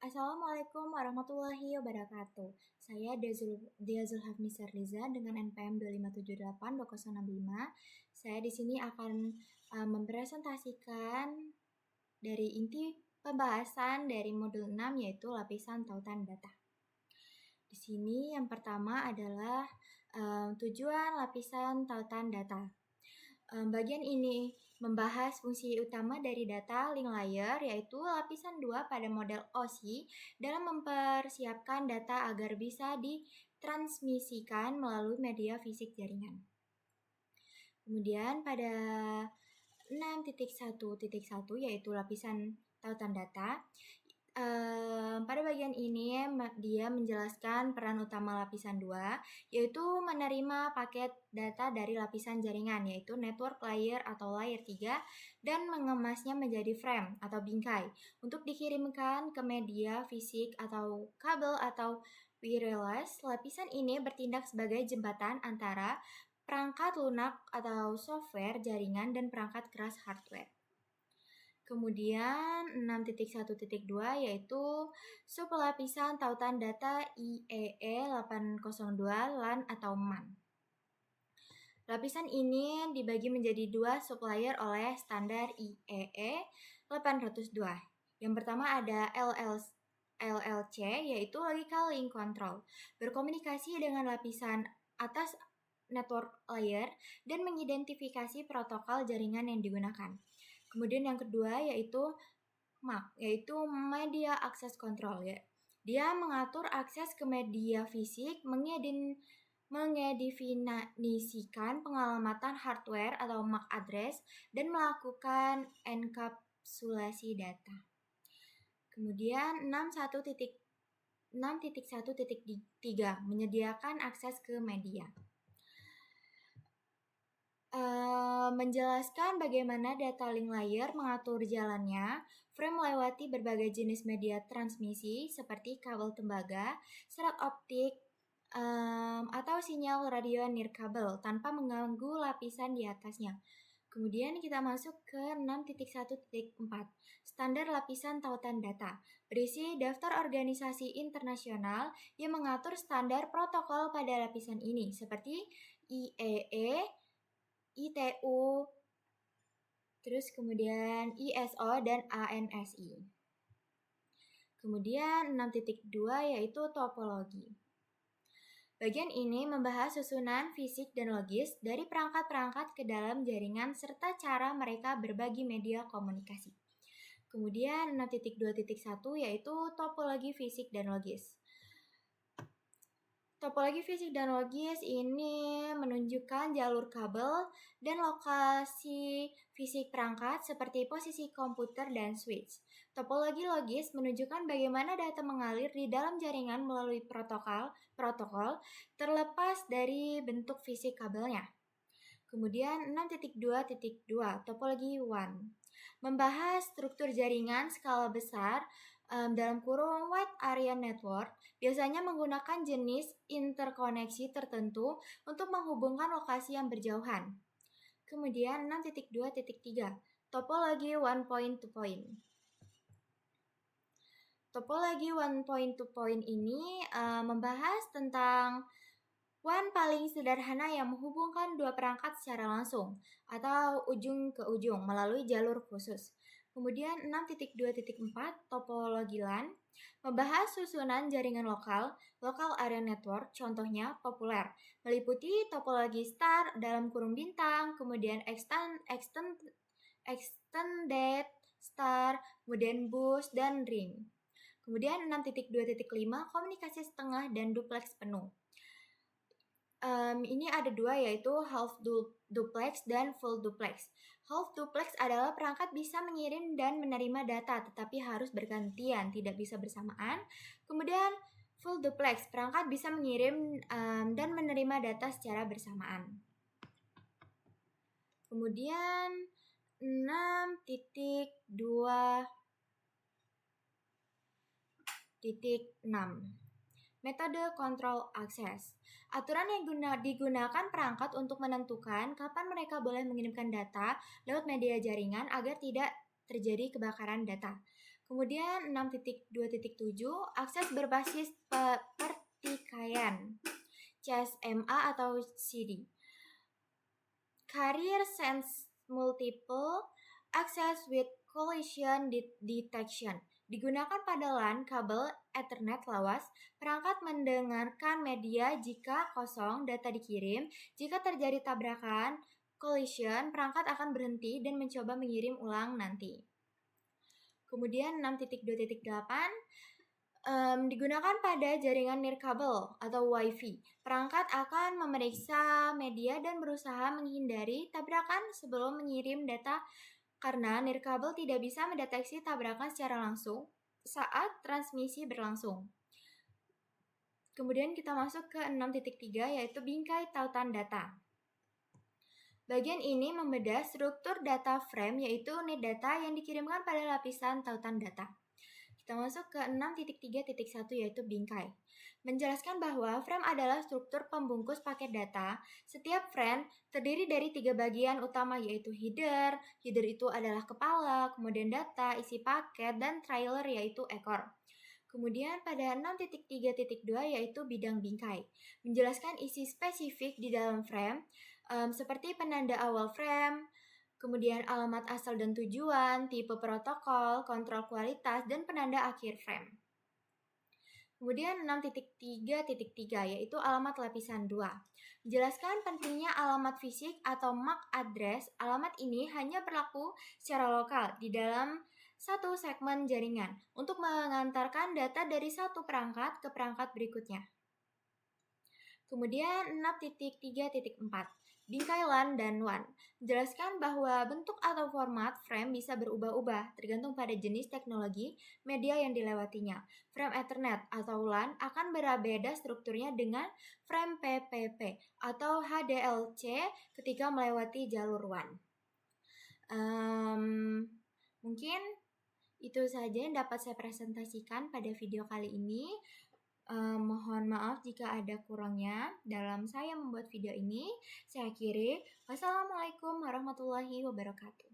Assalamualaikum warahmatullahi wabarakatuh. Saya Dia Zulhafnisa Riza dengan NPM 2578-2065. Saya di sini akan mempresentasikan dari inti pembahasan dari modul 6 yaitu lapisan tautan data. Di sini yang pertama adalah tujuan lapisan tautan data. Bagian ini membahas fungsi utama dari data link layer, yaitu lapisan 2 pada model OSI dalam mempersiapkan data agar bisa ditransmisikan melalui media fisik jaringan. Kemudian pada 6.1.1 yaitu lapisan tautan data, pada bagian ini dia menjelaskan peran utama lapisan 2, yaitu menerima paket data dari lapisan jaringan, yaitu network layer atau layer 3, dan mengemasnya menjadi frame atau bingkai untuk dikirimkan ke media fisik atau kabel atau wireless. Lapisan ini bertindak sebagai jembatan antara perangkat lunak atau software jaringan dan perangkat keras hardware. Kemudian 6.1.2 yaitu sublapisan tautan data IEE 802 LAN atau MAN. Lapisan ini dibagi menjadi dua sublayer oleh standar IEE 802. Yang pertama ada LLC yaitu Logical Link Control, berkomunikasi dengan lapisan atas network layer dan mengidentifikasi protokol jaringan yang digunakan. Kemudian yang kedua yaitu MAC, yaitu Media Access Control ya. Dia mengatur akses ke media fisik, mengedefinisikan pengalamatan hardware atau MAC address, dan melakukan enkapsulasi data. Kemudian 6.1.3 menyediakan akses ke media. Menjelaskan bagaimana data link layer mengatur jalannya frame melewati berbagai jenis media transmisi seperti kabel tembaga, serat optik, atau sinyal radio nirkabel tanpa mengganggu lapisan di atasnya. Kemudian kita masuk ke 6.1.4, standar lapisan tautan data, berisi daftar organisasi internasional yang mengatur standar protokol pada lapisan ini seperti IEE, ITU, terus kemudian ISO dan ANSI. Kemudian 6.2 yaitu topologi. Bagian ini membahas susunan fisik dan logis dari perangkat-perangkat ke dalam jaringan serta cara mereka berbagi media komunikasi. Kemudian 6.2.1 yaitu topologi fisik dan logis. Topologi fisik dan logis ini menunjukkan jalur kabel dan lokasi fisik perangkat seperti posisi komputer dan switch. Topologi logis menunjukkan bagaimana data mengalir di dalam jaringan melalui protokol terlepas dari bentuk fisik kabelnya. Kemudian 6.2.2 topologi WAN membahas struktur jaringan skala besar dalam kurung wide area network, biasanya menggunakan jenis interkoneksi tertentu untuk menghubungkan lokasi yang berjauhan. Kemudian 6.2.3 topologi one point to point. Topologi one point to point ini membahas tentang WAN paling sederhana yang menghubungkan dua perangkat secara langsung atau ujung ke ujung melalui jalur khusus. Kemudian 6.2.4 topologi LAN membahas susunan jaringan lokal area network, contohnya populer, meliputi topologi star dalam kurung bintang, kemudian extended star, kemudian bus dan ring. Kemudian 6.2.5 komunikasi setengah dan duplex penuh. Ini ada dua yaitu half duplex dan full duplex. Half duplex adalah perangkat bisa mengirim dan menerima data tetapi harus bergantian, tidak bisa bersamaan. Kemudian full duplex, perangkat bisa mengirim dan menerima data secara bersamaan. Kemudian 6.2.6 metode kontrol akses. Aturan yang digunakan perangkat untuk menentukan kapan mereka boleh mengirimkan data lewat media jaringan agar tidak terjadi kebakaran data. Kemudian 6.2.7 akses berbasis pertikaian CSMA atau CD. Carrier sense multiple access with collision detection. Digunakan pada LAN kabel Ethernet lawas, perangkat mendengarkan media jika kosong, data dikirim. Jika terjadi tabrakan, collision, perangkat akan berhenti dan mencoba mengirim ulang nanti. Kemudian 6.2.8 digunakan pada jaringan nirkabel atau Wi-Fi. Perangkat akan memeriksa media dan berusaha menghindari tabrakan sebelum mengirim data karena nirkabel tidak bisa mendeteksi tabrakan secara langsung saat transmisi berlangsung. Kemudian kita masuk ke 6.3 yaitu bingkai tautan data. Bagian ini membedah struktur data frame yaitu unit data yang dikirimkan pada lapisan tautan data. Kita masuk ke 6.3.1 yaitu bingkai. Menjelaskan bahwa frame adalah struktur pembungkus paket data. Setiap frame terdiri dari 3 bagian utama yaitu header. Header itu adalah kepala, kemudian data, isi paket, dan trailer yaitu ekor. Kemudian pada 6.3.2 yaitu bidang bingkai. Menjelaskan isi spesifik di dalam frame seperti penanda awal frame, kemudian alamat asal dan tujuan, tipe protokol, kontrol kualitas, dan penanda akhir frame. Kemudian 6.3.3 yaitu alamat lapisan 2. Menjelaskan pentingnya alamat fisik atau MAC address. Alamat ini hanya berlaku secara lokal di dalam satu segmen jaringan untuk mengantarkan data dari satu perangkat ke perangkat berikutnya. Kemudian 6.3.4 bingkai LAN dan WAN. Menjelaskan bahwa bentuk atau format frame bisa berubah-ubah tergantung pada jenis teknologi media yang dilewatinya. Frame Ethernet atau LAN akan berbeda strukturnya dengan frame PPP atau HDLC ketika melewati jalur WAN. Mungkin itu saja yang dapat saya presentasikan pada video kali ini. Mohon maaf jika ada kurangnya dalam saya membuat video ini. Saya akhiri. Wassalamualaikum warahmatullahi wabarakatuh.